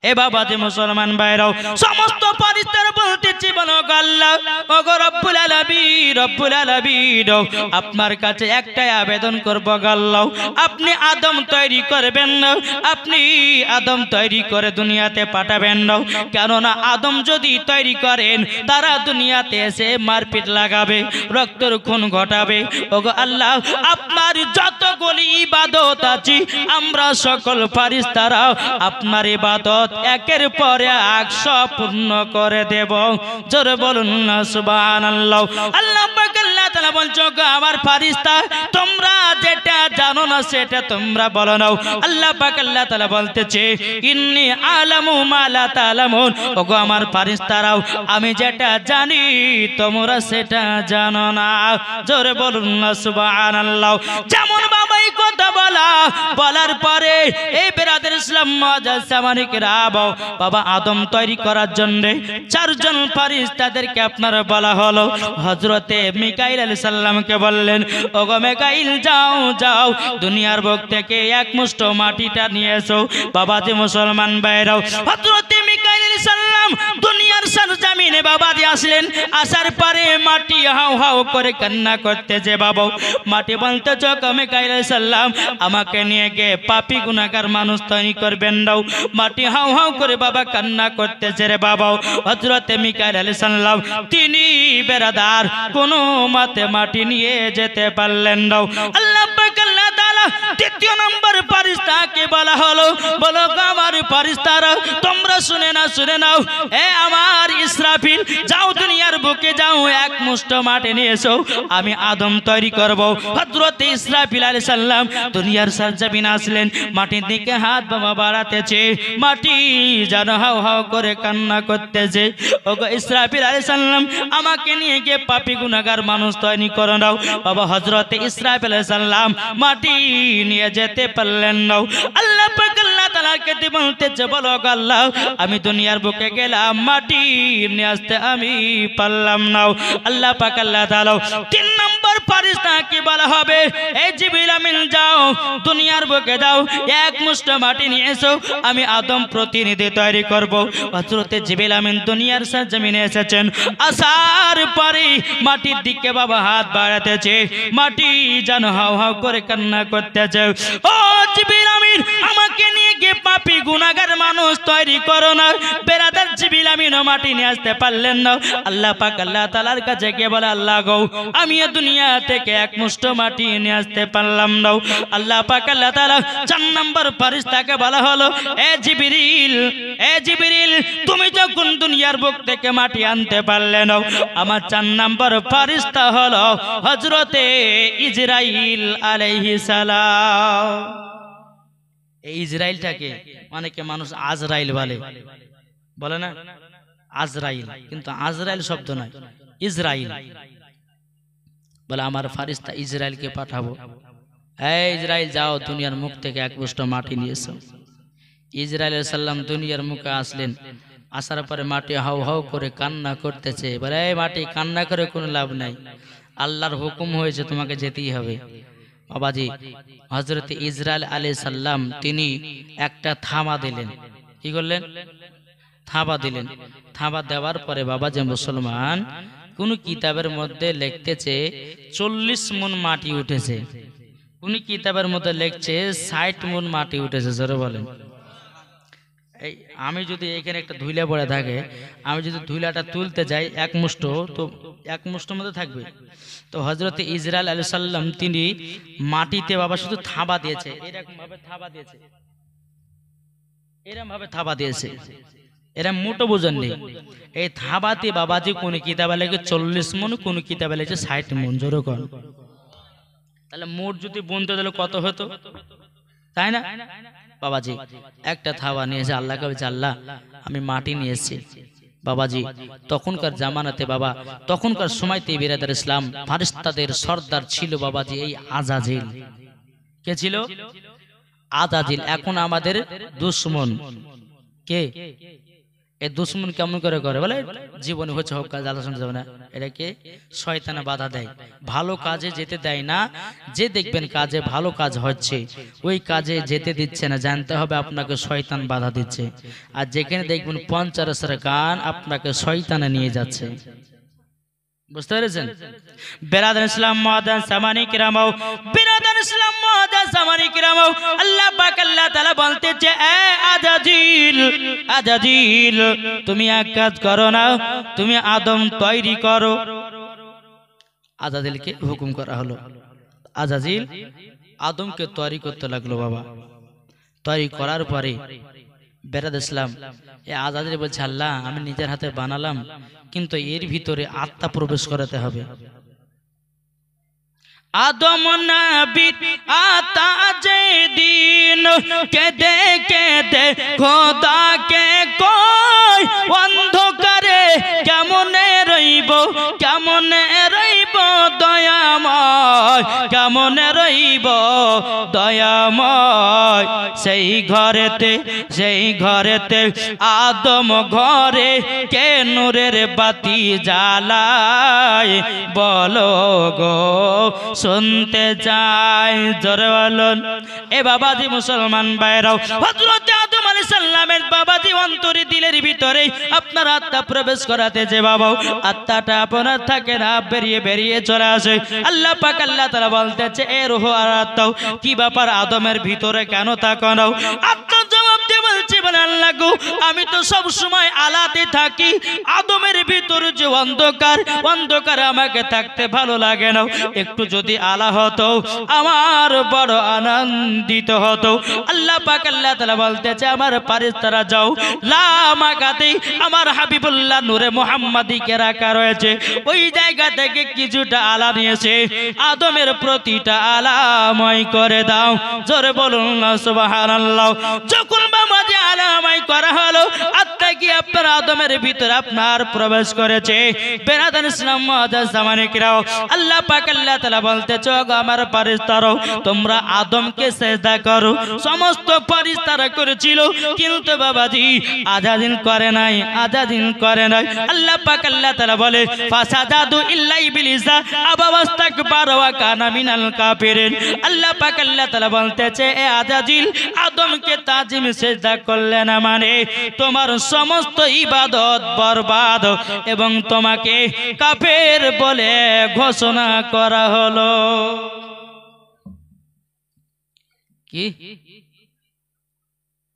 এ বাবা যে মুসলমান ভাইরাও সমস্ত ফেরেশতারা বলতেছে বলো আল্লাহ ওগো রব্বুল আলামিন আপনার কাছে একটাই আবেদন করব আল্লাহ আপনি আদম তৈরি করবেন না আপনি আদম তৈরি করে দুনিয়াতে পাঠাবেন না কেন না আদম যদি তৈরি করেন তারা দুনিয়াতে এসে মারপিট লাগাবে রক্তের খুন ঘটাবে ওগো আল্লাহ আপনার যতগুলি ইবাদত আছে আমরা সকল ফেরেশতারা আপনার ইবাদত একের পরে 100 পূর্ণ করে দেব জোরে বলুন না সুবহানাল্লাহ আল্লাহ পাক আল্লাহ তাআলা বলছো আমার ফেরেশতা তোমরা যেটা জানো না সেটা তোমরা বলো না আল্লাহ পাক আল্লাহ তাআলা বলতেছে ইন্নী আলামু মা লা তা'লামুন ওগো আমার ফেরেশতারাও আমি যেটা জানি তোমরা সেটা জানো না জোরে বলুন না সুবহানাল্লাহ যেমন বাবা এই কথা বলার পরে এই বেরাদের ইসলাম মুআজ্জাজ সামানিক রাব বাবা আদম তৈরি করার জন্য চারজন ফেরেশতাদেরকে আপনারা বলা হলো হযরতে মিকাইল আলাইহিস সালামকে বললেন ওগো মিকাইল যাও যাও দুনিয়ার বুক থেকে এক মুষ্ঠ মাটিটা নিয়ে এসো বাবা যে মুসলমান ভাইরাও হযরতে মিকাইল আলাইহিস সালাম দুনিয়ার সরজমিনে বাবা যে আসলেন আসার পরে মাটি হাউ হাউ করে কান্না করতে যে বাবা মাটি বলতে চোখ মিকাইল আলাইহিস সালাম আমাকে নিয়ে গিয়ে পাপী গুনাহগার মানুষ তৈরি করবেন দাও মাটি হাউ হাউ করে বাবা কান্না করতেছে রে বাবা হযরতে মিকাইল আলাইহিস সালাম তিনি বেরাদার কোনো মতে মাটি নিয়ে যেতে পারলেন না আল্লাহ পাক আল্লাহ তাআলা দ্বিতীয় নম্বর ফেরেশতাকে বলা হলো বলো আমার ফেরেশতারা তোমরা শুনে নাও এ আমার ইসরাফিল যাও দুনিয়ার বুকে যাও এক মুষ্ঠ মাটি নিয়ে এসো আমি আদম তৈরি করব হযরতে ইসরাফিল আলাইহিস সালাম দুনিয়ার সরজমিনে আসলেন মাটির দিকে হাত বাবা বাড়াতেছে মাটি যেন হাউ হাউ করে কান্না করতেছে ওগো ইসরাফিল আলাইহিস সালাম আমাকে নিয়ে গিয়ে পাপী গুনাহগার মানুষ তৈরি করে নাও বাবা হযরতে ইসরাফিল আলাইহিস সালাম মাটি নিয়ে যেতে পারলেন না আল্লাহ পাক আল্লাহ তাআলাকে বলতেছে বলো আল্লাহ আমি দুনিয়ার বুকে গেলাম মাটি নিয়ে আসতে আমি পারলাম না আল্লাহ পাক আল্লাহ তাআলা তিন নম্বর ফেরেশতাকে বলা হবে এই জিবরিল আমিন যাও দুনিয়ার বুকে যাও এক মুষ্ঠ মাটি নিয়ে এসো আমি আদম প্রতিনিধি তৈরি করব হযরতে জিবরিল আমিন দুনিয়ার সরজমিনে এসেছেন আসার পরে মাটির দিকে বাবা হাত বাড়াতেছে মাটি যেন হাউ হাউ করে কান্না করতেছে ও জিবরিল আমিন আমাকে নিয়ে গিয়ে পাপী গুনাহগার মানুষ তৈরি করো না বেরাদার জিবরিল আমিন মাটি নিয়ে আসতে পারলেন না আল্লাহ পাক আল্লাহ তাআলার কাছে গিয়ে বলে আল্লাহ গো আমি দুনিয়া থেকে এক মুষ্ঠ মাটি নিয়ে আসতে পারলাম না আল্লাহ পাক আল্লাহ তাআলা চার নম্বর ফেরেশতাকে বলা হলো এ জিবরিল তুমি যখন দুনিয়ার বুক থেকে মাটি আনতে পারলে না আমার চার নম্বর ফেরেশতা হলো হযরতে ইসরাইল আলাইহিস সালাম এই ইসরাইলটাকে অনেকে মানুষ আজরাইল বলে না আজরাইল কিন্তু আজরাইল শব্দ নয় ইসরাইল বলে আমার ফেরেশতা ইসরাইলকে পাঠাবো এই ইসরাইল যাও দুনিয়ার মুখ থেকে এক মুষ্ঠ মাটি নিয়ে এসো ইসরাইল আলাইহিস সালাম দুনিয়ার মুখে আসলেন আসার পরে মাটি হাউ হাউ করে কান্না করতেছে বলে এই মাটি কান্না করে কোনো লাভ নাই আল্লাহর হুকুম হয়েছে তোমাকে যেতেই হবে বাবাজি হযরতে ইসরাইল আলাইহিস সালাম তিনি একটা থাবা দিলেন কি করলেন থাবা দিলেন থাবা দেওয়ার পরে বাবা যে মুসলমান কোন কিতাবের মধ্যে লিখতেছে 40 মণ মাটি উঠেছে কোন কিতাবের মধ্যে লিখছে 60 মণ মাটি উঠেছে জোরে বলেন এই আমি যদি এখানে একটা ধুইলা পড়ে থাকে আমি যদি ধুইলাটা তুলতে যাই এক মুষ্ঠ তো এক মুষ্ঠের মধ্যে থাকবে তো হযরতে ইসরাইল আলাইহিস সালাম তিনি মাটিতে বাবা শুধু থাবা দিয়েছে এরকম ভাবে থাবা দিয়েছে এরা মোটো বুঝেন নেই এই থাবাতে বাবাজি কোন কিতাবে লেগে 40 মণ কোন কিতাবে লেগে 60 মণ জোরে কোন তাহলে মোট যদি বলতে দিলে কত হতো তাই না বাবাজি একটা থাবা নিয়েছে আল্লাহকে বলছে আল্লাহ আমি মাটি নিয়ে এসেছি বাবাজি তখনকার জামানাতে বাবা তখনকার সময়তে বিরাদার ইসলাম ফেরেশতাদের সর্দার ছিল বাবাজি এই আজাজিল কে ছিল আজাজিল এখন আমাদের দুশমন কে এ দুশ্মন কেমন করে করে বলে জীবনে হচ্ছে হোক কাজ আল্লাহ শুনতে যাবে না, এটাকে শয়তানে বাধা দেয়, ভালো কাজে যেতে দেয় না। যে দেখবেন কাজে ভালো কাজ হচ্ছে ওই কাজে যেতে দিচ্ছে না, জানতে হবে আপনাকে শয়তান বাধা দিচ্ছে। আর যেখানে দেখবেন পঞ্চারসের গান আপনাকে শয়তানে নিয়ে যাচ্ছে। বুঝতে পেরেছেন? বেরাদার ইসলাম মুআদ্দান সামানি কিরামাও, বেরাদার ইসলাম মুআদ্দান সামানি কিরামাও, আল্লাহ পাক আল্লাহ তাআলা বলতেছে এ আজাজিল, আজাজিল তুমি এক কাজ করো না, তুমি আদম তৈরি করো। আজাজিলকে হুকুম করা হলো, আজাজিল আদমকে তৈরি করতে লাগলো। বাবা তৈরি করার পরে বেরাদার ইসলাম এ আজাজিল বলছে আল্লাহ আমি নিজের হাতে বানালাম, কিন্তু এর ভিতরে আত্মা প্রবেশ করাতে হবে। আদম নবী আতা যেদিন কেঁদে কেঁদে খোদাকে কই অন্ধকারে কেমনে রইব, কেমনে রইব দয়াময়, কেমনে রইব দয়াময়। সেই ঘরেতে, সেই ঘরেতে আদম ঘরে কে নূরের বাতি জ্বালায় বলো গো শুনতে চাই, জোরে বলুন। এ বাবাজি মুসলমান ভাইরাও, হযরত আদম আলাইহিস সালামের বাবাজি অন্তরে দিলের ভিতরে আপনার আত্মা প্রবেশ করাতে যে বাবা আত্মাটা আপনার থাকে না, বেরিয়ে বেরিয়ে চলে আসে। আল্লাহ পাক আল্লাহ তাআলা বলতেছে এ রূহ আর আত্মা কি ব্যাপার আদমের ভিতরে কেন থাকো না? আত্মা জবাব দিয়ে বলছে বলে আল্লাহ গো আমি তো সব সময় আলাতে থাকি, আদমের ভিতরে যে অন্ধকার, অন্ধকারে আমাকে থাকতে ভালো লাগে না, একটু যদি আলা হতো আমার বড় আনন্দিত হতো। আল্লাহ পাক আল্লাহ তাআলা বলতেছে আমার ফারেশতারা যাও লামাকাতে আমার হাবিবুল্লাহ নূরে মুহাম্মাদিকে রাখা রয়েছে, ওই জায়গা থেকে কিছুটা আলা নিয়েছে আদমের প্রতিটা আলাময় করে দাও, জোরে বলুন না সুবহানাল্লাহ। যখন বাবাজি আলাময় করা হলো আত্মা কি আপনার আদমের ভিতরে আপনার প্রবেশ করেছে। বেরাদান ইসলাম মুআদ্দাস জামানে কিরাও, আল্লাহ পাক আল্লাহ তাআলা বলতেছে আমার ফারেশতারা তোমরা আদমকে সিজদা করো। সমস্ত ফারেশতারা করেছিল কিন্তু বাবাজি আজাদিন করে নাই, আজাদিন করে নাই। আল্লাহ পাক আল্লাহ তাআলা বলে ফাসাদাদু ইল্লা ইবলিসা আবা ওয়াস্তাকবারা ওয়া কানা মিনাল কাফিরিন। আল্লাহ পাক আল্লাহ তাআলা বলতেছে এ আজাজিল আদমকে তাজিম সিজদা করলে না মানে তোমার সমস্ত ইবাদত বরবাদ এবং তোমাকে কাফের বলে ঘোষণা করা হলো। কি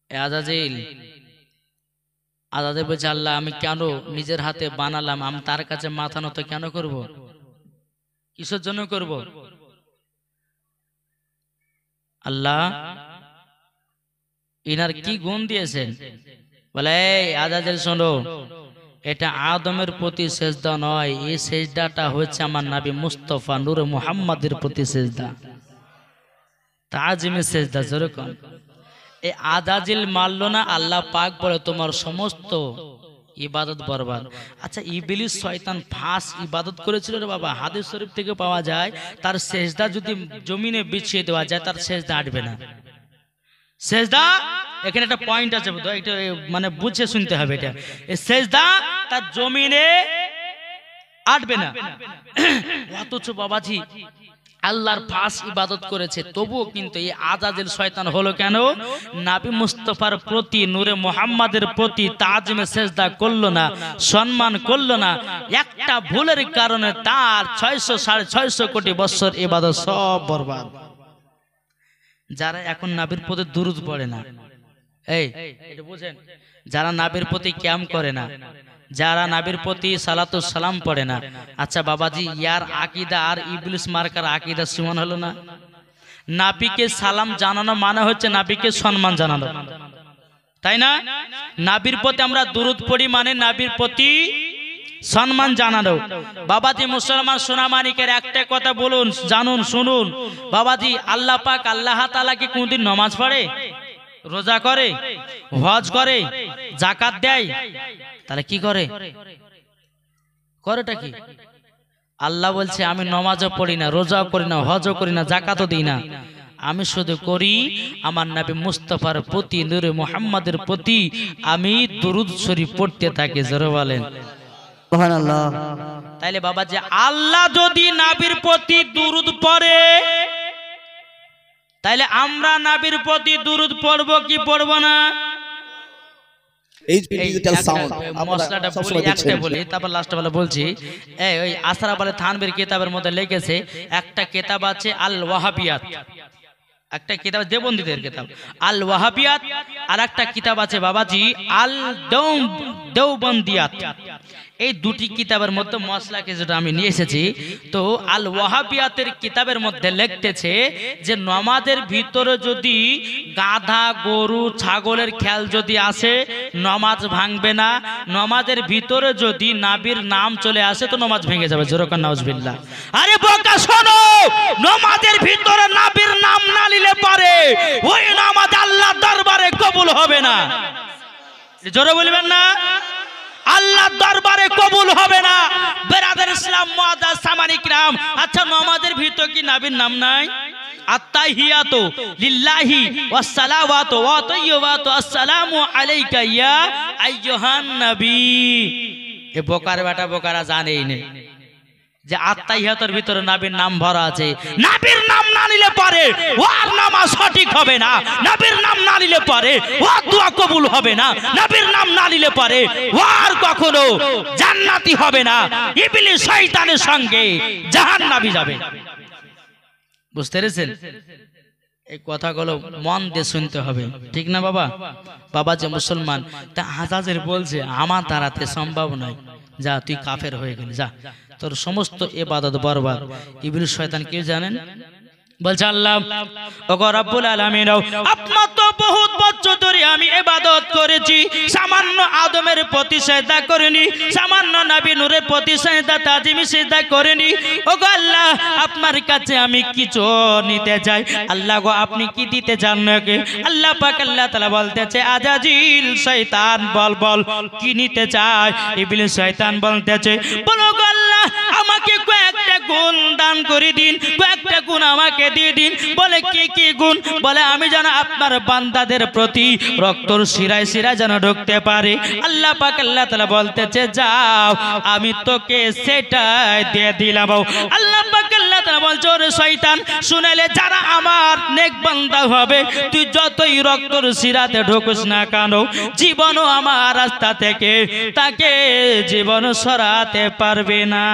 আজাজিল, আজাজিল বলছে আল্লাহ আমি কেন নিজের হাতে বানালাম, আমি তার কাছে মাথা নত কেন করব, কিসের জন্য করব? আল্লাহ ইনার কি গুণ দিয়েছেন? বলে আজাজিল শোনো, এটা আদমের প্রতি সেজদা নয়, এই সেজদাটা হচ্ছে আমার নবী মুস্তাফা নূরে মুহাম্মাদের প্রতি সেজদা, তাজিমে সেজদা। যেরকম এই আজাজিল মানলো না, আল্লাহ পাক বলে তোমার সমস্ত ইবাদত বরবাদ। আচ্ছা ইবলিস শয়তান ফাঁস ইবাদত করেছিল রে বাবা, হাদিস শরীফ থেকে পাওয়া যায় তার সেজদা যদি জমিনে বিছিয়ে দেওয়া যায় তার সেজদা আটবে না। সেজদা এখানে একটা পয়েন্ট আছে, এটা মানে বুঝে শুনতে হবে, এটা সেজদা তার জমিনে আটবে না। অথচ বাবাজি আল্লাহর পাশ ইবাদত করেছে, তবুও কিন্তু এই আজাজিল শয়তান হলো কেন? নবী মুস্তাফার প্রতি নূরে মুহাম্মাদের প্রতি তাজিমে সেজদা করলো না, সম্মান করলো না। একটা ভুলের কারণে তার 600-650 কোটি বছর ইবাদত সব বরবাদ। যারা এখন নবীর প্রতি দুরূদ পড়ে না, এই এটা বুঝেন, যারা নবীর প্রতি কিয়াম করে না, যারা নবীর প্রতি সালাতুস সালাম পড়ে না, আচ্ছা বাবাজি ইয়ার আকীদা আর ইবলিস মার্কার আকীদা সমান হলো না? নবীকে সালাম জানানো মানে হচ্ছে নবীকে সম্মান জানানো, তাই না? নবীর প্রতি আমরা দুরূদ পড়ি মানে নবীর প্রতি সম্মান জানানো। বাবাজি মুসলমান সোনামানিকের একটা কথা বলুন, জানুন, শুনুন বাবাজি, আল্লাহ পাক আল্লাহ তাআলা কি কোনদিন নামাজ পড়ে, রোজা করে, হজ করে, যাকাত দেয়? তাহলে কি করে? করেটা কি? আল্লাহ বলছে আমি নামাজও পড়ি না, রোজাও করি না, হজও করি না, যাকাতও দিই না, আমি শুধু করি আমার নবী মুস্তাফার প্রতি, নূরে মুহাম্মাদের প্রতি আমি দুরূদ শরীফ পড়তে থাকি। জোরে বলেন সুবহানাল্লাহ। তাইলে বাবা যে আল্লাহ যদি নবীর প্রতি দুরূদ পড়ে, তাইলে আমরা নবীর প্রতি দুরূদ পড়ব কি পড়ব না? এই ডিজিটাল সাউন্ড মশলাটা বলি, একটা বলি তারপর লাস্ট বেলা বলছি। এই ওই আসরাফ আলী থানভীর কিতাবের মধ্যে লিখেছে, একটা কিতাব আছে আল ওয়াহাবিয়াত, একটা কিতাব দেবন্দীদের কিতাব আল ওয়াহাবিয়াত, আর একটা কিতাব আছে বাবাজি আল দেওবন্দিয়াত। এই দুটি কিতাবের মধ্যে মশলা কিছুটা আমি নিয়ে এসেছি। তো আল ওয়াহাবিয়াতের কিতাবের মধ্যে লিখতেছে যে নমাজের ভিতরে যদি গাধা গরু ছাগলের খেয়াল যদি আসে নমাজ ভাঙবে না। নমাজের ভিতরে যদি নাবির নাম চলে আসে তো নমাজ ভেঙে যাবে। জোরকান নাউজুবিল্লাহ। আরে বোকা শোনো, নমাজের ভিতরে নাবির নাম না নিলে পারে ওই নামাজ আল্লাহর দরবারে কবুল হবে না। জোরে বলবেন না? আল্লাহর দরবারে কবুল হবে না। বেরাদার ইসলাম মুআজ্জাজ সামানিক রাম, আচ্ছা নামাজের ভিতর কি নবীর নাম নাই? আত্তাহিয়াতু লিল্লাহি ওয়াস সালাওয়াতু ওয়া তাইয়্যিবাতু আসসালামু আলাইকা ইয়া আইয়ুহান নবী। এ বোকার বেটা বোকারা জানেই না যে আত্তাহিয়াতের ভিতরে নবীর নাম ভরা আছে। নবীর নাম না নিলে পারে ওর নামাজ সঠিক হবে না। নবীর নাম না নিলে পারে ওর দোয়া কবুল হবে না। নবীর নাম না নিলে পারে ওর কখনো জান্নাতি হবে না। ইবলিস শয়তানের সঙ্গে জাহান্নামে যাবে। বুঝতে পেরেছেন? এই কথাগুলো মন দিয়ে শুনতে হবে, ঠিক না বাবা? বাবা যে মুসলমান, তা হাজাজের বলছে আমার দ্বারাতে সম্ভব নয়, যা তুই কাফের হয়ে গেলি, যা তোর সমস্ত ইবাদত বরবাদ। ইবলিস শয়তান কি জানেন? বলছে আল্লাহ ওগো রব্বুল আলামিন, আপনার তো বহুত বছর ধরে আমি ইবাদত করেছি, সামান্য আদমের প্রতি সিজদা করিনি, সামান্য নবী নূরের প্রতি সিজদা তাজিমি সিজদা করিনি। ওগো আল্লাহ, আপনার কাছে আমি কিছু নিতে চাই। আল্লাহ গো, আপনি কি দিতে চান নাকি? আল্লাহ পাক আল্লাহ তাআলা বলতেছে আজাজিল শয়তান বল বল কি নিতে চায়? ইবলিস শয়তান বলতেছে বলো গো আল্লাহ, আমাকে কয়েকটা গুণ দান করে দিন, কয়েকটা গুণ আমাকে দিয়ে দিন। বলে কি কি গুণ? বলে আমি যেন আপনার বান্দাদের প্রতি রক্তর শিরায় শিরায় যেন ঢুকতে পারে। আল্লাহ পাক আল্লাহ তাআলা বলতেছে যাও, আমি তোকে সেটাই দিয়ে দিলাম। আল্লাহ পাক আল্লাহ তাআলা বলছে ওরে শয়তান, শুনেলে যারা আমার নেক বান্দা হবে, তুই যতই রক্তর শিরাতে ঢুকিস না কেন, জীবনও আমার রাস্তা থেকে তাকে জীবন সরাতে পারবে না।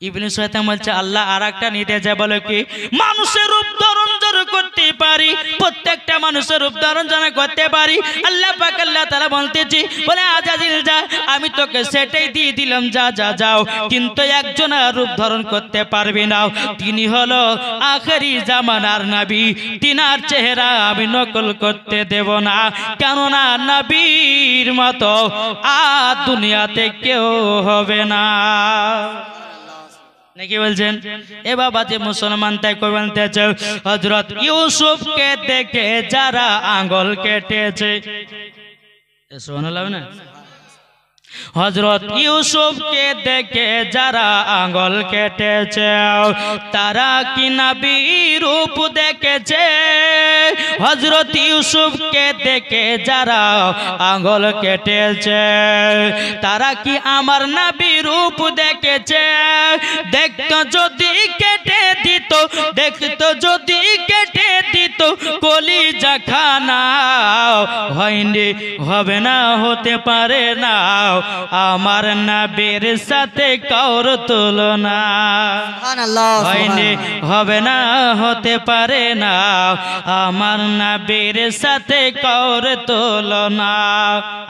ইবলিস শয়তান বলছে আল্লাহ আরেকটা নিতে যায়। বলে কি? মানুষের রূপ ধারণ করতে পারি, প্রত্যেকটা মানুষের রূপ ধারণ করতে পারি। আল্লাহ পাক আল্লাহ তাআলা বলতেছি বলে আজাজিল যা, আমি তোকে সেটাই দিয়ে দিলাম, যা যা যাও, কিন্তু একজন রূপ ধারণ করতে পারবি না। তিনি হলো আখেরি জামানার নবী, তিনার চেহারা আমি নকল করতে দেব না, কেননা নবীর মতো আর দুনিয়াতে কেউ হবে না। নাকি বলছেন? এ বাবা যে মুসলমান তাই কই বলতেছে হযরত ইউসুফকে দেখে যারা আঙ্গুল কেটেছে, সুবহানাল্লাহ না? হযরত ইউসুফকে দেখে যারা আঙ্গুল কেটেছে তারা কি নবীর রূপ দেখেছে? হযরত ইউসুফকে দেখে যারা আঙ্গুল কেটেছে তারা কি আমার নবীর রূপ দেখেছে? দেখতো যদি কেটে দিত, দেখতো যদি কেটে দিত কলিজা খানা, হয়নি হবে না হতে পারে না আমার নবীর সাথে কার তুলনা, হয়নি হবে না হতে পারে না আমার নবীর সাথে কার তুলনা।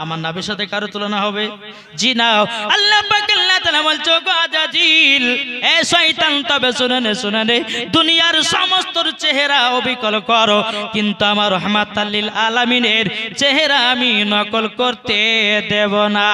আমার নবীর সাথে কার তুলনা হবে? জি না। আল্লাহ পাক আল্লাহ তাআলা বলছো গো আজাজিল, এ শয়তান তবে শুনে শুনে দুনিয়ার সমস্ত চেহারা অবিকল করো, কিন্তু আমার রহমাতাল লিল আলামিনের চেহারা আমি নকল করতে দেব না।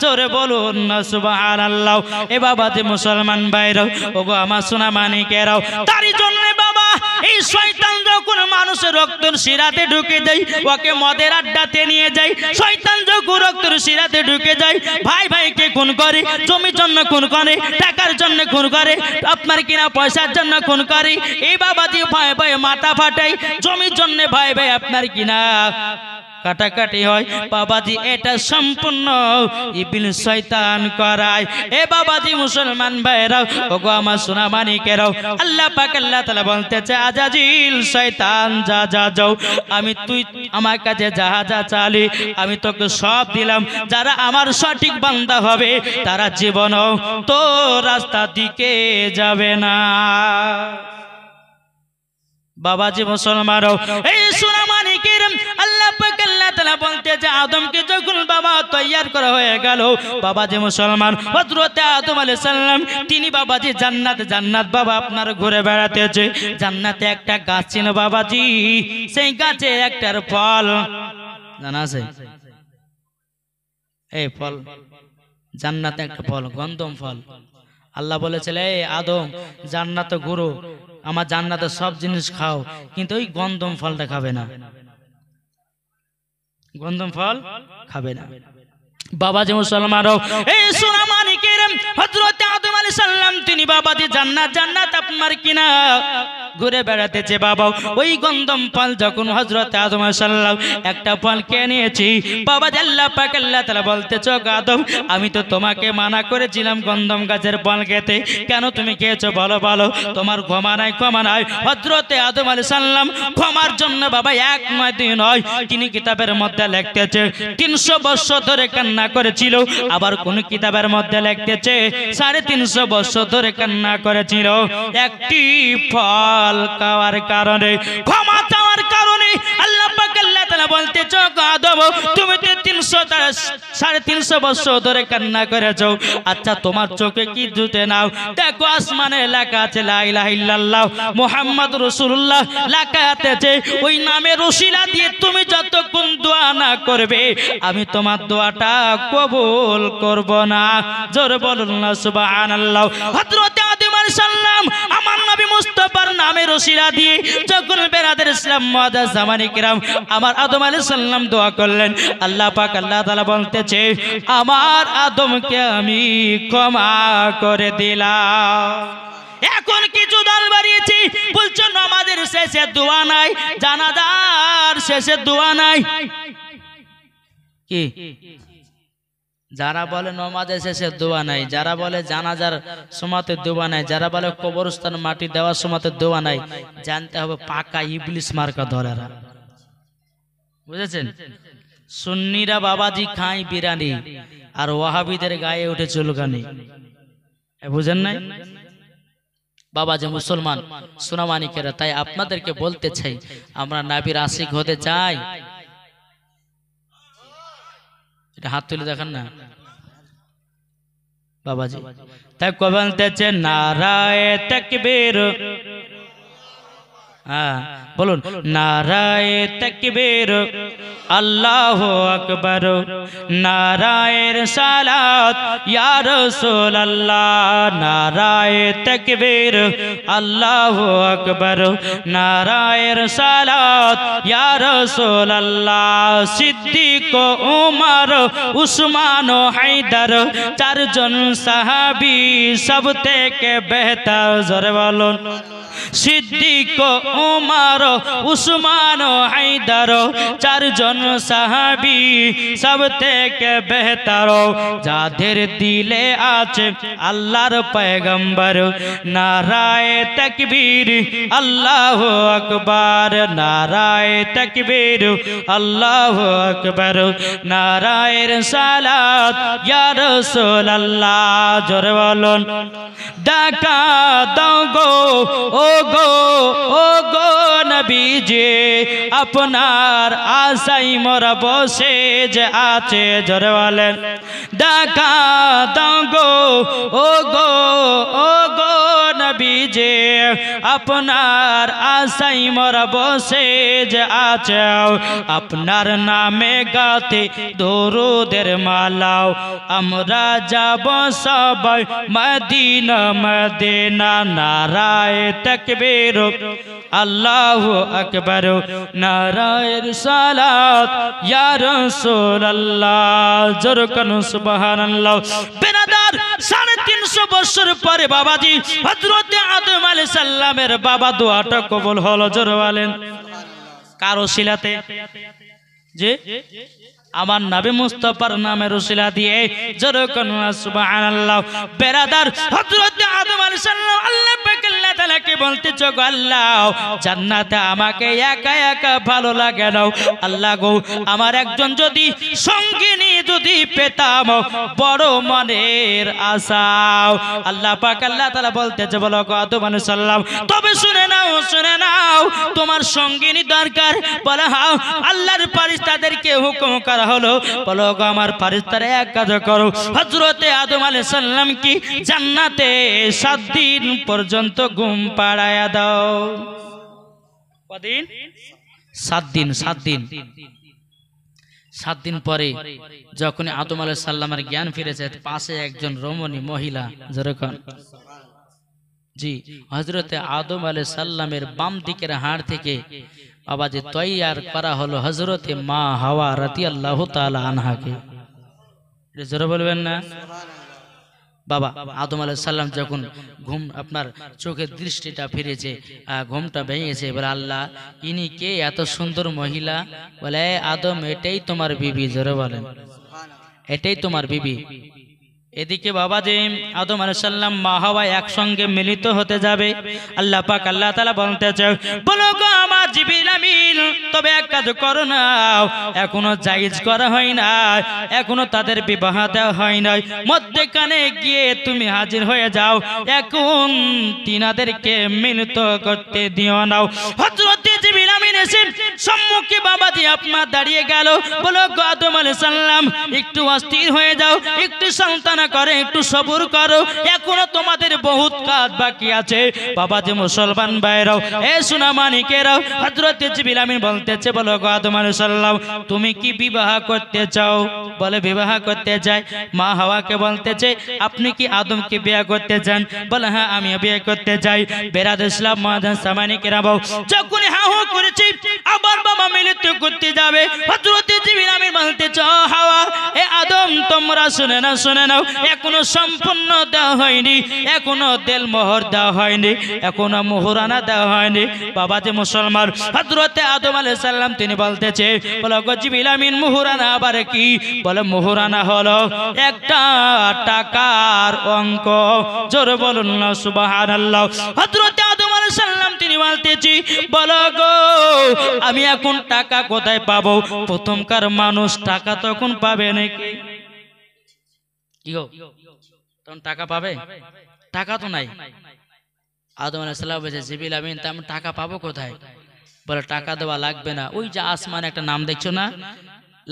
জোরে বলুন না সুবহানাল্লাহ। এ বাবা যে মুসলমান ভাইরাও, ওগো আমার সোনা মানিকেরাও, তারই জন্য বাবা এই শয়তান যখন মানুষের রক্তের শিরাতে ঢুকে যায়, ওকে মদের আড্ডাতে নিয়ে যায়, শয়তান যতটুকু রক্তের শিরাতে ঢুকে যায়, ভাই ভাইকে খুন করে, জমির জন্য খুন করে, টাকার জন্য খুন করে, আপনার কিনা পয়সার জন্য খুন করে, এই বাবাজি ভাই ভাই মাথা ফাটাই, জমির জন্য ভাই ভাই আপনার কিনা কাটাকাটি হয়, বাবাজি এটা সম্পূর্ণ ইবলিস শয়তান করায়। এ বাবাজি মুসলমান ভাইরাও, ওগো আমার সোনা মানিকেরাও, আল্লাহ পাক আল্লাহ তাআলা বলতেছে আজাজিল শয়তান যা যা যাও, আমি তুই আমার কাছে যাহা যা চালি আমি তোকে সব দিলাম, যারা আমার সঠিক বান্দা হবে তারা জীবনও তো রাস্তা দিকে যাবে না। বাবাজি মুসলমানও, এই সোনা মানিকের আল্লাহ পাক আল্লাহ তাআলা বলতে যে আদমকে যখন বাবা তৈয়ার করা হয়ে গেল, বাবাজি মুসলমান হযরত আদম আলাইহিস সালাম তিনি বাবাজি জান্নাত বাবা আপনার ঘুরে বেড়াতেছে। জান্নাতে একটা গাছ ছিল বাবাজি, সেই গাছে একটার ফল জানা আছে, এই ফল জান্নাতে একটা ফল গন্ধম ফল। আল্লাহ বলেছিল এই আদম জান্নাতে ঘুরো, আমার জান্নাতে সব জিনিস খাও, কিন্তু ওই গন্ধম ফলটা খাবে না, গন্ধম ফল খাবে না। বাবাজি মুসলমানও, এই সোনা মানিকের হযরত আদম আলাইহিস সালাম তিনি বাবাজি জান্নাত আপনার কিনা ঘুরে বেড়াতেছে। বাবা ওই গন্ধম ফল যখন হযরত আদম আলাইহিস সালাম একটা ফল খেয়ে নিয়েছি, বাবাজি আল্লাহ পাক আল্লাহ তাআলা বলতেছো আদম আমি তো তোমাকে মানা করেছিলাম গন্ধম গাছের ফল খেতে, কেন তুমি খেয়েছো বলো বলো, তোমার ক্ষমা নাই। হযরত আদম আলাইহিস সালাম ক্ষমার জন্য বাবা এক নয় দুই নয় তিনি কিতাবের মধ্যে লিখতেছে 300 বছর ধরে কান্না করেছিল, আবার কোন কিতাবের মধ্যে লিখতেছে 350 বছর ধরে কান্না করেছিল। একটি ফল খাওয়ার কারণে, ক্ষমা চাওয়ার কারণে আল্লাহ পাক আল্লাহ তাআলা বলতেছে আদম তুমি তো 350 বছর ধরে কান্না করেছো, আচ্ছা তোমার চোখে কি জুটে নাও, দেখো আসমানে লেখা আছে লা ইলাহা ইল্লাল্লাহ মুহাম্মাদুর রাসূলুল্লাহ লেখা আছে, ওই নামের ওসিলা দিয়ে তুমি যতক্ষণ দোয়া না করবে আমি তোমার দোয়াটা কবুল করব না। জোরে বলুন না সুবহানাল্লাহ। হযরত আদম আলাইহিস সালাম আমার নবী মুস্তাফার নামের ওসিলা দিয়ে যখন বেরাদের ইসলাম মুআজ্জাজ জামানে কিরাম আমার আদম আলাইহিস সালাম দোয়া করলেন, আল্লাহ পাক আল্লাহ তাআলা বলতেছে আমার আদমকে আমি ক্ষমা করে দিলাম। এখন কিছু দল বাড়িয়েছি বলছো নামাজের শেষে দোয়া নাই, জানাজার শেষে দোয়া নাই। কি যারা বলে নামাজের শেষে দোয়া নাই, যারা বলে জানাজার সময়তে দোয়া নাই, যারা বলে কবরস্থান মাটি দেওয়ার সময়তে দোয়া নাই, জানতে হবে পাকা ইবলিস মার্কা ধরেরা, বুঝেছেন? সুন্নিরা বাবাজি খায় বিরিয়ানি আর ওয়াহাবিদের গায়ে উঠে চুলকানি, বুঝেন নাই বাবাজি মুসলমান সোনা মানিকেরা। তাই আপনাদেরকে বলতে চাই আমরা নবীর আশিক হতে চাই, এটা হাত তুলে দেখেন না বাবাজি। তাই কবে বলতেছে নারায়ে তাকবীর, হ্যাঁ বলুন নারায়ে তাকবীর আল্লাহু আকবার, নারায়ে সালাত ইয়া রাসূলুল্লাহ, নারায়ে তাকবীর আল্লাহু আকবার, নারায়ে সালাত ইয়া রাসূলুল্লাহ। সিদ্দিক উমর উসমান ও হায়দার চারজন সাহাবী সব থেকে বেহতর, জোরে বলুন সিদ্দিক উমর উসমান ও হায়দার চারজন সাহাবী সব থেকে বেহতর, যাদের দিলে আছে আল্লাহর পয়গম্বর। নারায়ে তাকবীর আল্লাহু আকবার, নারায়ে তাকবীর আল্লাহু আকবার, নারায়ে সালাত ইয়া রাসূলুল্লাহ। জোরে বলুন ডাকা দাও গো ও গো নবীজি আপনার আশাই মোরা বসে যে আছে, জোরে বলেন ডাকা দাও গো ও গো নবী যে আপনার আশাই মোরা বসে যে আছে আপনার নামে গাতে দরুদের মালাও আমরা যাব সবাই মদিনা মদিনা নারায়ে তাকবীর আল্লাহু আকবার নারায়ে রিসালাত ইয়া রাসূলুল্লাহ জোরকান সুবহানাল্লাহ। বেরাদার 350 বছর পরে বাবাজি হযরত আদম আলাইহিস সালামের বাবা দোয়াটা কবুল হলো। জোরে বলেন কার ওসিলাতে? যে আমার নবী মুস্তাফার নামের ওসিলা দিয়ে। জোরে কোন সুবহানাল্লাহ। বেরাদার হযরত আদম আলাইহিস সালাম আল্লাহ পাক আল্লাহ তাআলাকে বলতেছে গো আল্লাহ জান্নাতে আমাকে একা একা ভালো লাগে না আল্লাহ গো আমার একজন যদি সঙ্গিনী যদি পেতাম বড় মনের আশা। আল্লাহ পাক আল্লাহ তাআলা বলতেছে বলো গো আদম আলাইহিস সালাম তবে শুনে নাও তোমার সঙ্গিনী দরকার। বলে হ্যাঁ আল্লাহর ফেরেশতাদেরকে হুকুম করা হলো বলো গো আমার ফেরেশতারা এক কাজ করো হযরতে আদম আলাইহিস সালাম কি জান্নাতে 7 দিন পর্যন্ত ঘুম পাড়ায়া দাও। কদিন? 7 দিন। 7 দিন পরে যখন আদম আলাইহিস সালামের জ্ঞান ফিরেছে পাশে একজন রমণী মহিলা যেরকম জি হযরতে আদম আলাইহিস সালামের বাম দিকের হাড় থেকে আবাজে তৈয়ার করা হলো হযরতে মা হাওয়া রাদিয়াল্লাহু তাআলা আনহাকে। জোরে বলবেন না? বাবা আদম আলাইহিস সালাম যখন ঘুম আপনার চোখের দৃষ্টিটা ফিরেছে ঘুমটা ভেঙেছে বলে আল্লাহ ইনি কে এত সুন্দর মহিলা? বলে আদম এটাই তোমার বিবি। জোরে বলেন এটাই তোমার বিবি। এদিকে বাবা যে আদম আলাইহিস সালাম মা হাওয়া একসঙ্গে মিলিত হতে যাবে আল্লাহ পাক আল্লাহ তাআলা বলতেছে বলো গো আমার জিবরিল আমিন তবে এক কাজ করো না এখনো জায়েজ করা হয় না এখনো তাদের বিবাহ দেওয়া হয় না মধ্যখানে গিয়ে তুমি হাজির হয়ে যাও এখন তিনাদেরকে মিলিত করতে দিও না। হযরত জিবরিল আমিন এসে সম্মুখে বাবাজি আপনার দাঁড়িয়ে গেল বলো গো আদম আলাইহিস সালাম একটু অস্থির হয়ে যাও একটু সন্তান করে একটু সবুর করো এখনো তোমাদের বহুত কাজ বাকি আছে। বাবা যে মুসলমান ভাইরাও এ সোনা মানিকেরাও হযরত জিবরিল আমিন বলতেছে বলো গো আদম আলাইহিস সালাম তুমি কি বিবাহ করতে চাও? বলে বিবাহ করতে চাই। মা হাওয়াকে বলতেছে আপনি কি আদমকে বিয়ে করতে চান? বলে হ্যাঁ আমি বিয়ে করতে চাই। বেরাদ ইসলাম মাদান সামানিকেরাও যখন হ্যাঁ হো করেছি আবার বাবা মিলিত করতে যাবে হযরত জিবরিল আমিন বলতেছে হাওয়া এ আদম তোমরা শুনে নাও এখনো সম্পূর্ণ দেওয়া হয়নি এখনো তেল মোহর দেওয়া হয়নি এখনো মোহরানা দেওয়া হয়নি। বাবা যে মুসলমান হযরতে আদম আলাইহিস সালাম তিনি বলতেছে বলো গো জিবরিল আমিন মোহরানা আবার কি? বলে মোহরানা হলো একটা টাকার অঙ্ক। জোরে বলুন না সুবহানাল্লাহ। হযরতে আদম আলাইহিস সালাম তিনি বলতেছি বলো গো আমি এখন টাকা কোথায় পাবো? প্রথমকার মানুষ টাকা তখন পাবে নাকি? কি গো তখন টাকা পাবে? টাকা তো নাই। আদম আলাইহিস সালাম বলেছে জিবরিল আমিন তা আমি টাকা পাবো কোথায়? বলে টাকা দেওয়া লাগবে না ওই যে আসমানে একটা নাম দেখছো না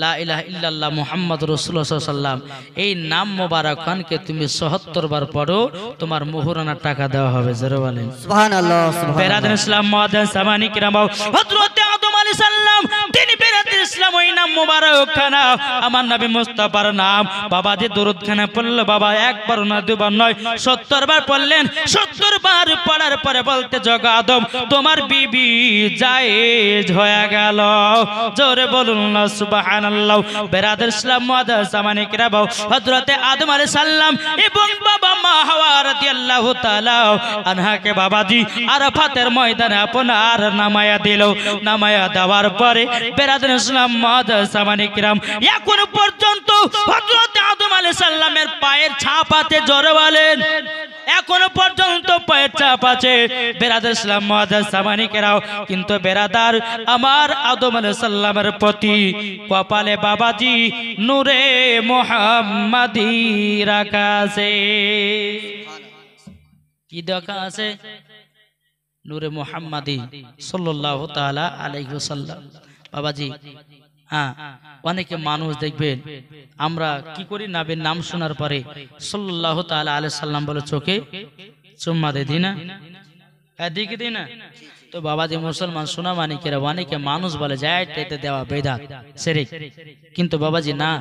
লা ইলাহা ইল্লাল্লাহ মুহাম্মাদুর রাসূলুল্লাহ সাল্লাল্লাহু আলাইহি ওয়াসাল্লাম এই নাম মোবারক খানকে তুমি ৭৭ বার পড়ো তোমার মোহরানার টাকা দেওয়া হবে। জোরে বলেন সুবহানাল্লাহ বেরাদান ইসলাম মুআদ্দিন সামানি কিরাম হযরত আদম আলাইহিস সালাম তিনি বেরাদান ইসলাম ওই নাম মোবারক খানা আমার নবী মুস্তাফার নাম বাবা যে দরুদ খানা পড়লো বাবা একবার না দুবার নয় ৭০ বার পড়লেন। ৭০ বার পড়ার পরে বলতে জগা আদম তোমার বিবি জায়েজ হয়ে গেল। জোরে বলুন না সুবহানাল্লাহ। বেরাদান ইসলাম মুআদ্দিন সামানি কিরাম হযরত আদম আলাইহিস সালাম এবং বাবা মা হাওয়া রাদিয়াল্লাহু তাআলা আনহাকে বাবাজি আরাফাতের ময়দানে আপনার নামায়া দিল। নামায়া দেওয়ার পরে বেরাদান ইসলাম মুআদ্দিন সামানি কিরাম এখন পর্যন্ত হযরত আদম আলাইহিস সালামের পায়ের ছাপ আছে। জোরে বলেন এখনো পর্যন্ত পায়ের ছাপ আছে। বেরাদার ইসলাম মুআদ্দিন সামানি কিরাম কিন্তু বেরাদার আমার আদম আলাইহিস সালামের প্রতি কপালে বাবাজি নূরে মুহাম্মাদি রাখা আছে। কি দেখা আছে? নূরে মুহাম্মাদি সাল্লাল্লাহু তাআলা আলাইহি ওয়াসাল্লাম। বাবাজি হ্যাঁ অনেকে মানুষ দেখবেন আমরা কি করি নবীর নাম শোনার পরে সাল্লাল্লাহু তাআলা আলাইহি সাল্লাম বলে চোখে চুম্মা দে দিনা এদিকে দিই না তো বাবাজি মুসলমান সোনা মানিকেরা অনেকে মানুষ বলে যায় এতে দেওয়া বেদাত শিরক কিন্তু বাবাজি না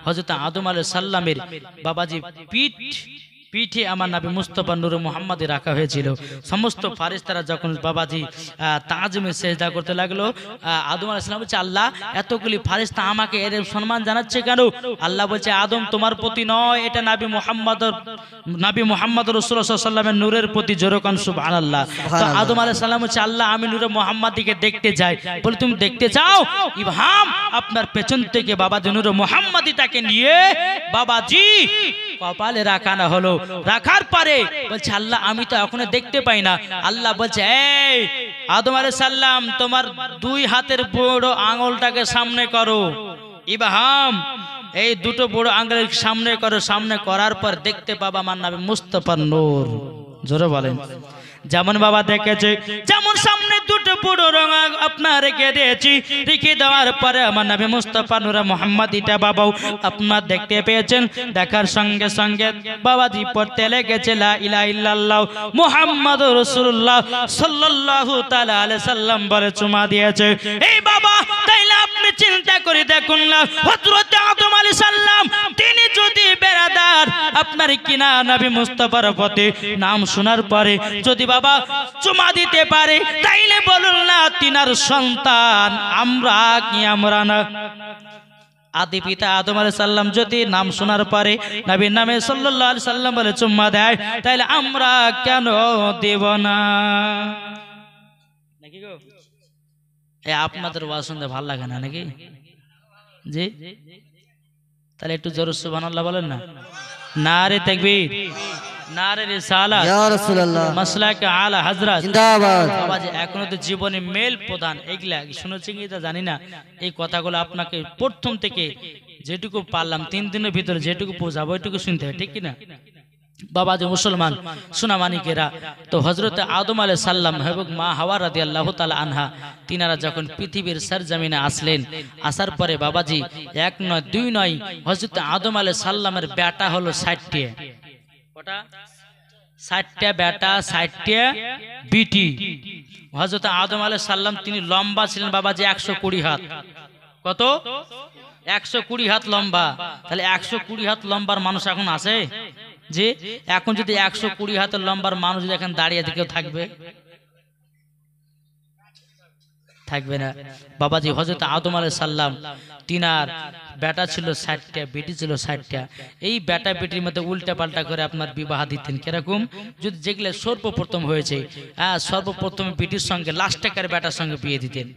হযরত আদম আলাইহিস সালামের বাবাজি পিঠে আমার নবী মুস্তাফা নূরে মুহাম্মদে রাখা হয়েছিল সমস্ত ফেরেশতারা যখন বাবাজি তাজমে সিজদা করতে লাগলো আদম আলাইহিস সালাম বলছে আল্লাহ এতগুলি ফেরেশতা আমাকে এর সম্মান জানাচ্ছে কেন আল্লাহ বলছে আদম তোমার প্রতি নয় এটা নবী মুহাম্মদ রাসূলুল্লাহ সাল্লাল্লাহু আলাইহি ওয়াসাল্লামের নূরের প্রতি জোরে কান সুবহানাল্লাহ তো আদম আলাইহিস সালাম বলছে আল্লাহ আমি নূরে মুহাম্মদীকে দেখতে চাই বলে তুমি দেখতে চাও ইবহাম আপনার পেছন থেকে বাবাজি নূরে মুহাম্মদীটাকে নিয়ে বাবাজি কপালে রাখানো হলো রাখার পরে বলছে আল্লাহ আমি তো এখনো দেখতে পাই না আল্লাহ বলছে এই আদম আলাইহিস সালাম তোমার দুই হাতের বড় আঙ্গুলটাকে সামনে করো ইবহাম এই দুটো বড় আঙ্গুলের সামনে করো সামনে করার পর দেখতে পাবা আমার নবী মুস্তাফার নূর জোরে বলেন যেমন বাবা দেখেছে যেমন সামনে দুটো বড় রং আপনার রেখে দিয়েছি রেখে দেওয়ার পরে আমার নবী মুস্তাফা নূরে মুহাম্মদীটা বাবাও আপনার দেখতে পেয়েছেন দেখার সঙ্গে সঙ্গে বাবাজি পড়তে লেগেছে লা ইলাহা ইল্লাল্লাহ মুহাম্মাদুর রাসূলুল্লাহ সাল্লাল্লাহু তাআলা আলাইহি সাল্লাম বলে চুমা দিয়েছে এই বাবা তাইলে আপনি চিন্তা করে দেখুন না হযরত আদম আলাইহিস সালাম তিনি যদি বেরাদার আপনার কিনা নবী মুস্তাফার প্রতি নাম শোনার পরে যদি বাবা চুমা দিতে পারে তাইলে বলুন না তিনার সন্তান আমরা কি আমরা না আদি পিতা আদম আলাইহিস সালাম যদি নাম শোনার পরে নবীর নামে সাল্লাল্লাহু আলাইহি সাল্লাম বলে চুম্মা দেয় তাইলে আমরা কেন দেব না নাকি গো এই আপনাদের ওয়াজ শুনতে ভালো লাগে না নাকি জি তাহলে একটু জোরে সুবহানাল্লাহ বলেন না নারে তাকবীর নারে রিসালাত ইয়া রাসূলুল্লাহ মাসলাকে আলা হযরত জিন্দাবাদ বাবাজি এখনো তো জীবনে মেল প্রধান এগুলা শুনেছেন কি তা জানি না এই কথাগুলো আপনাকে প্রথম থেকে যেটুকু পারলাম 3 দিনের ভিতরে যেটুকু বোঝাবো ওইটুকু শুনতে হবে ঠিক কি না বাবাজি মুসলমান সোনা মানিকেরা তো হযরত আদম আলাইহিস সালাম এবং মা হাওয়া রাদিয়াল্লাহু তাআলা আনহা তিনারা যখন পৃথিবীর সরজমিনে আসলেন আসার পরে বাবাজি এক নয় দুই নয় হযরত আদম আলাইহিস সালামের বেটা হলো 60টা কটা 60টা বেটা 60টা বিটি হযরত আদম আলাইহিস সালাম তিনি লম্বা ছিলেন বাবাজি 120 হাত কত 120 হাত লম্বা তাহলে 120 হাত লম্বার মানুষ এখন আছে যে এখন যদি 120 হাতের লম্বার মানুষ যদি এখন দাঁড়িয়ে থেকে থাকবে থাকবে না বাবাজি হযরত আদম আলাইহিস সালাম তিনার বেটা ছিল 60টা বেটি ছিল 60টা এই বেটা বেটির মধ্যে উল্টা পাল্টা করে আপনার বিবাহ দিতেন কিরকম যদি যেগুলো সর্বপ্রথম হয়েছে সর্বপ্রথম বেটির সঙ্গে লাস্টেকার বেটার সঙ্গে বিয়ে দিতেন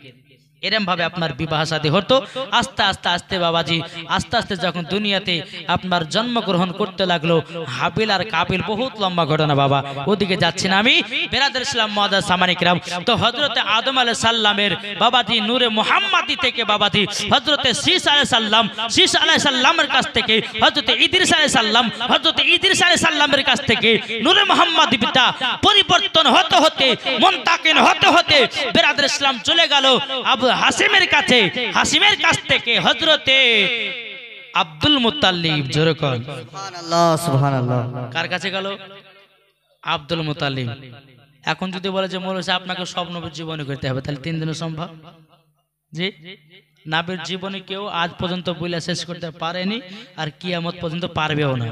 এরকম ভাবে আপনার বিবাহ শাদী হতো আস্তে আস্তে আস্তে বাবাজি আস্তে আস্তে যখন দুনিয়াতে আপনার জন্মগ্রহণ করতে লাগলো হাবিল আর কাবিল বহুত লম্বা ঘটনা বাবা ওদিকে যাচ্ছি না আমি বেরাদার ইসলাম মুআদ্দাস সামানি কিরাম তো হযরত আদম আলাইহিস সালামের বাবাজি নূরে মুহাম্মদী থেকে বাবাজি হযরত শীস আলাইহিস সালামের কাছ থেকে হযরত ইদ্রিস আলাইহিস সালাম হযরত ইদ্রিস আলাইহিস সালামের কাছ থেকে নূরে মুহাম্মদী পিতা পরিবর্তন হতে হতে মুনতাকিল হতে হতে বেরাদার ইসলাম চলে গেল আবু হাসিমের কাছ থেকে হযরতে আব্দুল মুত্তালিব জোরে কর সুবহানাল্লাহ সুবহানাল্লাহ কার কাছে গেল আব্দুল মুত্তালিব এখন যদি বলে যে মৌলভী সাহেব আপনাকে সব নবীর জীবনী করতে হবে তাহলে 3 দিনে সম্ভব জি নবীর জীবনী কেউ আজ পর্যন্ত বলে শেষ করতে পারেনি আর কিয়ামত পর্যন্ত পারবেও না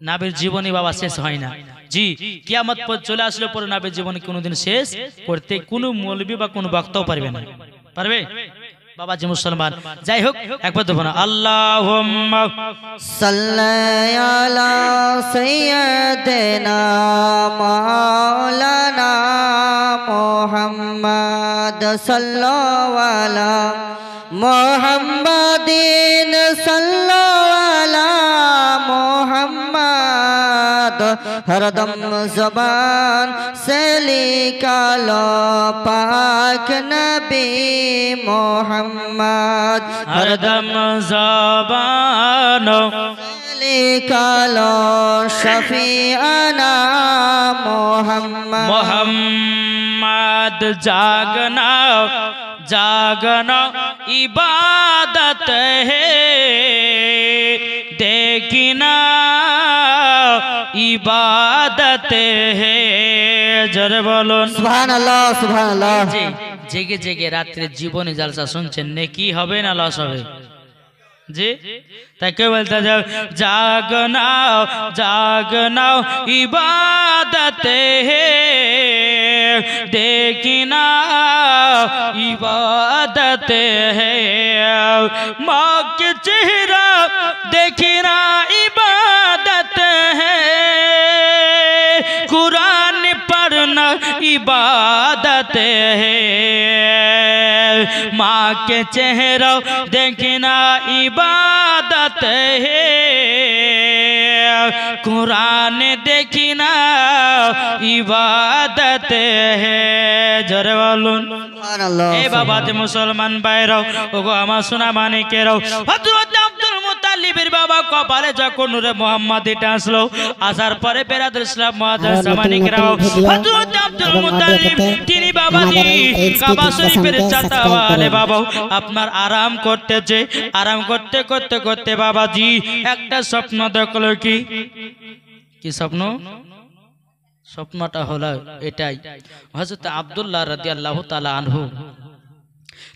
নবীর জীবনী বাবা শেষ হয় না জি কিয়ামত পর চলে আসলে পরে নবীর জীবনী কোনোদিন শেষ করতে কোনো মৌলভী বা কোনো বক্তাও পারবে না পারবে বাবাজি মুসলমান যাই হোক একবার দেখো না আল্লাহুম্মা সাল্লি আলা সাইয়্যিদিনা মাওলানা মুহাম্মদ সাল্লাল্লাহু আলা মুহাম্মাদিন সাল্লাল্লাহু আলা মুহাম্মদ हरदम ज़बान से निकालो पाक नबी मोहम्मद हरदम ज़बान से निकालो शफीआना मोहम्मद जागना जागना इबादत है देखना इबादत है जरे बोलुन সুবহানাল্লাহ সুবহানাল্লাহ। যে জেগে জেগে রাত্রে জীবনে জালসা শুনছেন নেকি হবে না লস হবে জি তাই কে বলতে যাও জাগ নাও इबादत है देखना इबादत है माँ के चेहरा देखना इबादत है कुरान पढ़ना इबादत है माँ के चेहरा देखना इबादत है कुरान देखना इबादत है जरे बोलुन সুবহানাল্লাহ। ए बाबा ते मुसलमान भाईराও ওগো আমার সোনা মানিকেরাও হযরত আব্দুল মুত্তালিবের বাবা কপালে যখন নূরে মুহাম্মাদিটা আসলো আসার পরে বেরাদুল ইসলাম মুআজ্জাজ মানিকেরাও হযরত আব্দুল মুত্তালিব তিনি বাবাজি কাবা শরীফের চাতাওয়ালে বাবা আপনার আরাম করতেছে আরাম করতে করতে করতে বাবাজি একটা স্বপ্ন দেখলো কি স্বপ্ন স্বপ্নটা হলো এটাই হযরত আব্দুল্লাহ রাদিয়াল্লাহু তাআলা আনহু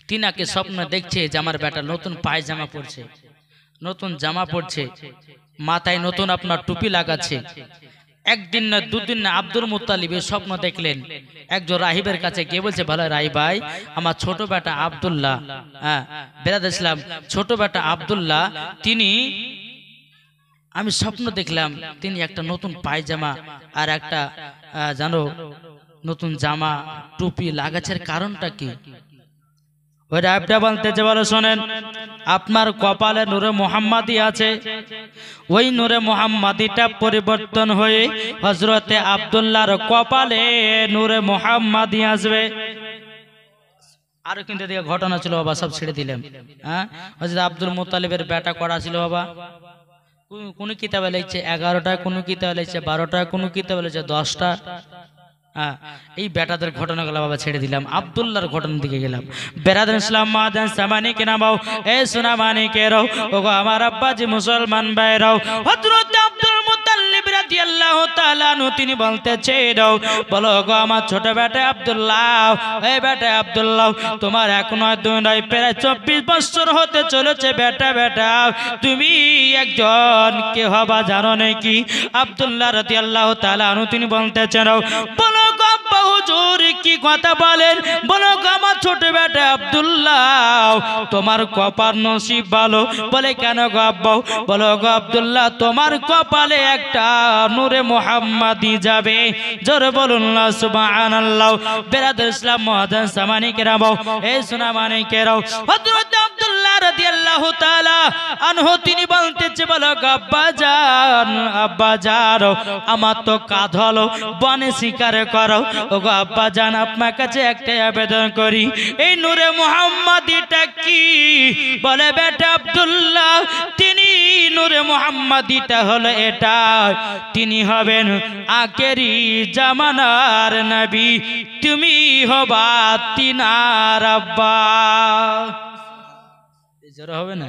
তিনাকে স্বপ্ন দেখছে যে আমার বেটা নতুন পায়জামা পরছে নতুন জামা পরছে মাথায় নতুন আপনার টুপি লাগাচ্ছে একদিন না দুদিন না আব্দুল মুত্তালিবের স্বপ্ন দেখলেন একজন রাহিবের কাছে গিয়ে বলছে ভালো রাহি ভাই আমার ছোট বেটা আব্দুল্লাহ হ্যাঁ বেরাদ ইসলাম ছোট বেটা আব্দুল্লাহ তিনি আমি স্বপ্ন দেখলাম তিনি একটা নতুন পায়জামা আর একটা জানো নতুন জামা টুপি লাগাচ্ছের কারণটা কি ওই রাইবটা বলতেছে বলো শোনেন আপনার কপালে নূরে মুহাম্মাদি আছে ওই নূরে মুহাম্মাদিটা পরিবর্তন হয়ে হযরতে আব্দুল্লাহর কপালে নূরে মুহাম্মাদি আসবে আরো কিন্তু এদিকে ঘটনা ছিল বাবা সব ছেড়ে দিলাম হ্যাঁ হযরত আব্দুল মুত্তালিবের বেটা করা ছিল বাবা কোন কিতাবে লিখছে 11টা কোন কিতাবে লিখছে 12টা কোন কিতাবে লিখছে 10টা এই বেটাদের ঘটনাগুলো বাবা ছেড়ে দিলাম আব্দুল্লাহর ঘটনার দিকে গেলাম বেরাদুল ইসলাম মাদান সামানি কে নামাও এ সোনা মানিকেরাও ওগো আমার আব্বাজি মুসলমান ভাইরাও হযরত আব্দুল মুত্তালিব রাদিয়াল্লাহু তাআলা আনহু তিনি বলতেছে বলো গো আমার ছোট বেটা আব্দুল্লাহ এই বেটা আব্দুল্লাহ তোমার এক নয় দুই নয় প্রায় 24 বছর হতে চলেছে বেটা বেটা তুমি একজন কে হবা জানো নাকি আব্দুল্লাহ রাদিয়াল্লাহু তাআলা আনহু তিনি বলতেছেন বলো গো আব্বা হুজুর কি কথা বলেন বলো গো আমার ছোট বেটা আব্দুল্লাহ তোমার কপাল নসিব ভালো বলে কেন গো আব্বা বলো গো আব্দুল্লাহ তোমার কপালে একটা নূরে মুহাম্মাদি যাবে জোরে বলুন না সুবহানাল্লাহ বেরাদুল ইসলাম মুআজ্জাজ সামানিকেরাও এই সোনা মানিকেরাও হযরত আব্দুল্লাহ রাদিয়াল্লাহু তাআলা আনহু তিনি বলতেছে বলো গো আব্বা জান আমার তো কাঁধ হলো বনে শিকার করো ওগো আব্বা জান আপনার কাছে একটা আবেদন করি এই নূরে মুহাম্মাদিটা কি বলে বেটা আব্দুল্লাহ তিনি নূরে মুহাম্মাদিটা হলো এটা তিনি হবেন আখেরি জামানার নবী তুমি হবা তিনার আব্বা জোরে হবে না